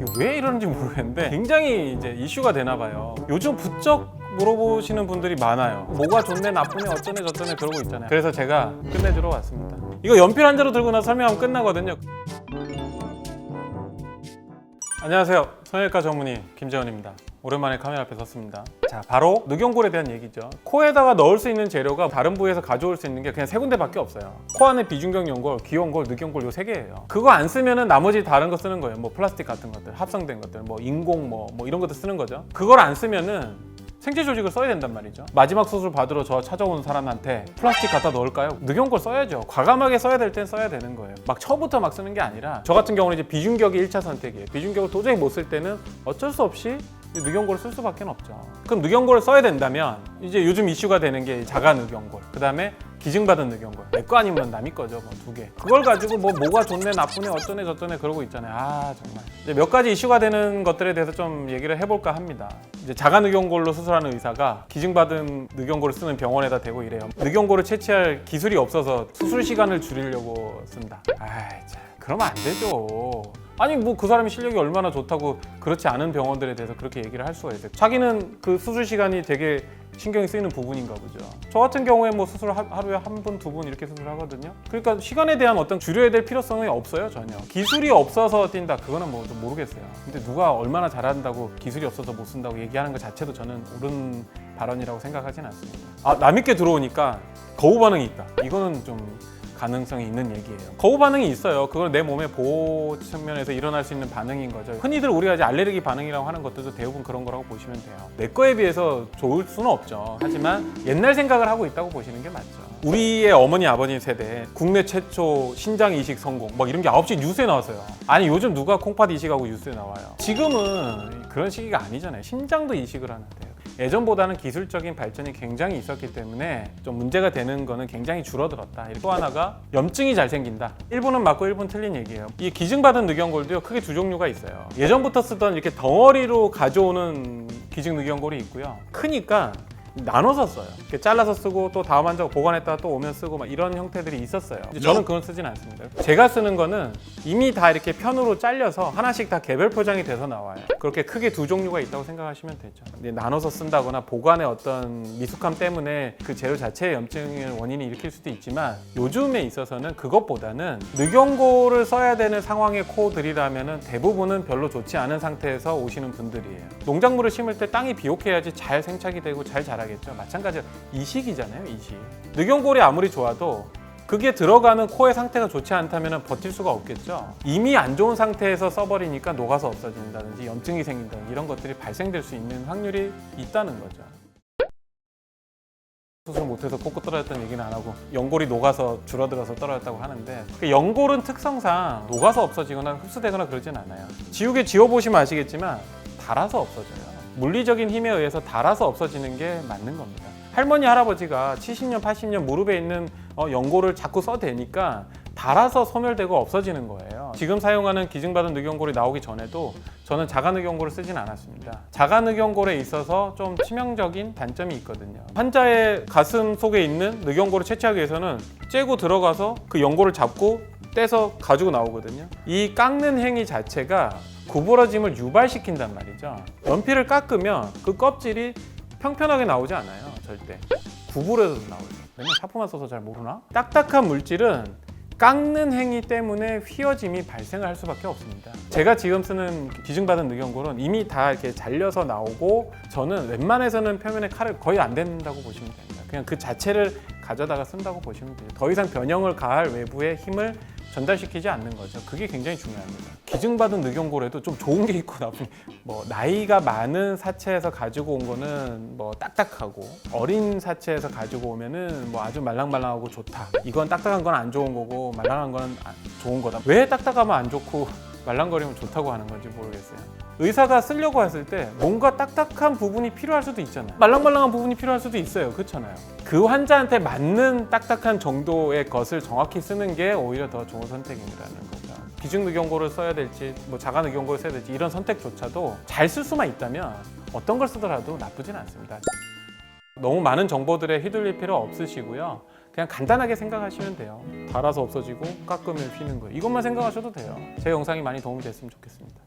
이거 왜 이러는지 모르겠는데 굉장히 이제 이슈가 되나 봐요. 요즘 부쩍 물어보시는 분들이 많아요. 뭐가 좋네 나쁘네 어쩌네 저쩌네 그러고 있잖아요. 그래서 제가 끝내주러 왔습니다. 이거 연필 한 자루 들고 나서 설명하면 끝나거든요. 안녕하세요. 성형외과 전문의 김재원입니다. 오랜만에 카메라 앞에 섰습니다. 자, 바로 늑연골에 대한 얘기죠. 코에다가 넣을 수 있는 재료가 다른 부위에서 가져올 수 있는 게 그냥 세 군데밖에 없어요. 코 안에 비중격 연골, 귀연골, 늑연골 요 세 개예요. 그거 안 쓰면은 나머지 다른 거 쓰는 거예요. 뭐 플라스틱 같은 것들, 합성된 것들, 뭐 인공 뭐 이런 것들 쓰는 거죠. 그걸 안 쓰면은 생체 조직을 써야 된단 말이죠. 마지막 수술 받으러 저 찾아오는 사람한테 플라스틱 갖다 넣을까요? 늑연골 써야죠. 과감하게 써야 될 땐 써야 되는 거예요. 막 처음부터 막 쓰는 게 아니라 저 같은 경우는 이제 비중격이 1차 선택이에요. 비중격을 도저히 못 쓸 때는 어쩔 수 없이 늑연골을 쓸 수밖에 없죠. 그럼 늑연골을 써야 된다면 이제 요즘 이슈가 되는 게 자가 늑연골, 그 다음에 기증받은 늑연골. 내 거 아니면 남의 거죠, 뭐 두 개. 그걸 가지고 뭐가 좋네 나쁘네 어쩌네 저쩌네 그러고 있잖아요. 아 정말. 이제 몇 가지 이슈가 되는 것들에 대해서 좀 얘기를 해볼까 합니다. 이제 자가 늑연골로 수술하는 의사가 기증받은 늑연골을 쓰는 병원에다 대고 이래요. 늑연골을 채취할 기술이 없어서 수술 시간을 줄이려고 쓴다. 아이 참, 그러면 안 되죠. 아니 뭐 그 사람이 실력이 얼마나 좋다고 그렇지 않은 병원들에 대해서 그렇게 얘기를 할 수가 있어요. 자기는 그 수술 시간이 되게 신경이 쓰이는 부분인가 보죠. 저 같은 경우에 뭐 수술 하루에 한 분, 두 분 이렇게 수술하거든요. 그러니까 시간에 대한 어떤 줄여야 될 필요성이 없어요, 전혀. 기술이 없어서 뛴다, 그거는 뭐 좀 모르겠어요. 근데 누가 얼마나 잘한다고 기술이 없어서 못 쓴다고 얘기하는 것 자체도 저는 옳은 발언이라고 생각하진 않습니다. 아, 남있게 들어오니까 거부 반응이 있다. 이거는 좀 가능성이 있는 얘기예요. 거부 반응이 있어요. 그걸 내 몸의 보호 측면에서 일어날 수 있는 반응인 거죠. 흔히들 우리가 이제 알레르기 반응이라고 하는 것들도 대부분 그런 거라고 보시면 돼요. 내 거에 비해서 좋을 수는 없죠. 하지만 옛날 생각을 하고 있다고 보시는 게 맞죠. 우리의 어머니 아버님 세대 국내 최초 신장 이식 성공 막 이런 게 9시 뉴스에 나왔어요. 아니 요즘 누가 콩팥 이식하고 뉴스에 나와요. 지금은 그런 시기가 아니잖아요. 심장도 이식을 하는데요. 예전보다는 기술적인 발전이 굉장히 있었기 때문에 좀 문제가 되는 거는 굉장히 줄어들었다. 또 하나가 염증이 잘 생긴다. 1분은 맞고 1분 틀린 얘기예요. 이 기증받은 늑연골도요, 크게 두 종류가 있어요. 예전부터 쓰던 이렇게 덩어리로 가져오는 기증 늑연골이 있고요. 크니까 나눠서 써요. 이렇게 잘라서 쓰고 또 다음 환자가 보관했다가 또 오면 쓰고 막 이런 형태들이 있었어요. 저는 그건 쓰진 않습니다. 제가 쓰는 거는 이미 다 이렇게 편으로 잘려서 하나씩 다 개별 포장이 돼서 나와요. 그렇게 크게 두 종류가 있다고 생각하시면 되죠. 나눠서 쓴다거나 보관의 어떤 미숙함 때문에 그 재료 자체의 염증의 원인이 일으킬 수도 있지만 요즘에 있어서는 그것보다는 늑연골을 써야 되는 상황의 코들이라면 대부분은 별로 좋지 않은 상태에서 오시는 분들이에요. 농작물을 심을 때 땅이 비옥해야지 잘 생착이 되고 잘 자라겠죠. 마찬가지로 이식이잖아요, 이식. 늑연골이 아무리 좋아도 그게 들어가는 코의 상태가 좋지 않다면 버틸 수가 없겠죠. 이미 안 좋은 상태에서 써버리니까 녹아서 없어진다든지 염증이 생긴다든지 이런 것들이 발생될 수 있는 확률이 있다는 거죠. 수술 못해서 코끝 떨어졌다는 얘기는 안 하고 연골이 녹아서 줄어들어서 떨어졌다고 하는데 연골은 특성상 녹아서 없어지거나 흡수되거나 그러진 않아요. 지우개 지워보시면 아시겠지만 닳아서 없어져요. 물리적인 힘에 의해서 닳아서 없어지는 게 맞는 겁니다. 할머니, 할아버지가 70년, 80년 무릎에 있는 연골을 자꾸 써대니까 닳아서 소멸되고 없어지는 거예요. 지금 사용하는 기증받은 늑연골이 나오기 전에도 저는 자가 늑연골을 쓰진 않았습니다. 자가 늑연골에 있어서 좀 치명적인 단점이 있거든요. 환자의 가슴 속에 있는 늑연골을 채취하기 위해서는 째고 들어가서 그 연골을 잡고 떼서 가지고 나오거든요. 이 깎는 행위 자체가 구부러짐을 유발시킨단 말이죠. 연필을 깎으면 그 껍질이 평평하게 나오지 않아요. 절대. 구부러져서 나오죠. 맨날 샤프만 써서 잘 모르나? 딱딱한 물질은 깎는 행위 때문에 휘어짐이 발생을 할 수밖에 없습니다. 제가 지금 쓰는 기증받은 늑연골은 이미 다 이렇게 잘려서 나오고 저는 웬만해서는 표면에 칼을 거의 안 댄다고 보시면 됩니다. 그냥 그 자체를 가져다가 쓴다고 보시면 돼요. 더 이상 변형을 가할 외부의 힘을 전달시키지 않는 거죠. 그게 굉장히 중요합니다. 기증받은 늑연골에도 좀 좋은 게 있고 나쁜 뭐 나이가 많은 사체에서 가지고 온 거는 뭐 딱딱하고 어린 사체에서 가지고 오면은 뭐 아주 말랑말랑하고 좋다. 이건 딱딱한 건 안 좋은 거고 말랑한 건 좋은 거다. 왜 딱딱하면 안 좋고 말랑거리면 좋다고 하는 건지 모르겠어요. 의사가 쓰려고 했을 때 뭔가 딱딱한 부분이 필요할 수도 있잖아요. 말랑말랑한 부분이 필요할 수도 있어요. 그렇잖아요. 그 환자한테 맞는 딱딱한 정도의 것을 정확히 쓰는 게 오히려 더 좋은 선택이라는 거죠. 기증 늑연골을 써야 될지 뭐 자가 늑연골을 써야 될지 이런 선택조차도 잘 쓸 수만 있다면 어떤 걸 쓰더라도 나쁘진 않습니다. 너무 많은 정보들에 휘둘릴 필요 없으시고요. 그냥 간단하게 생각하시면 돼요. 닳아서 없어지고 깎으면 휘는 거예요. 이것만 생각하셔도 돼요. 제 영상이 많이 도움이 됐으면 좋겠습니다.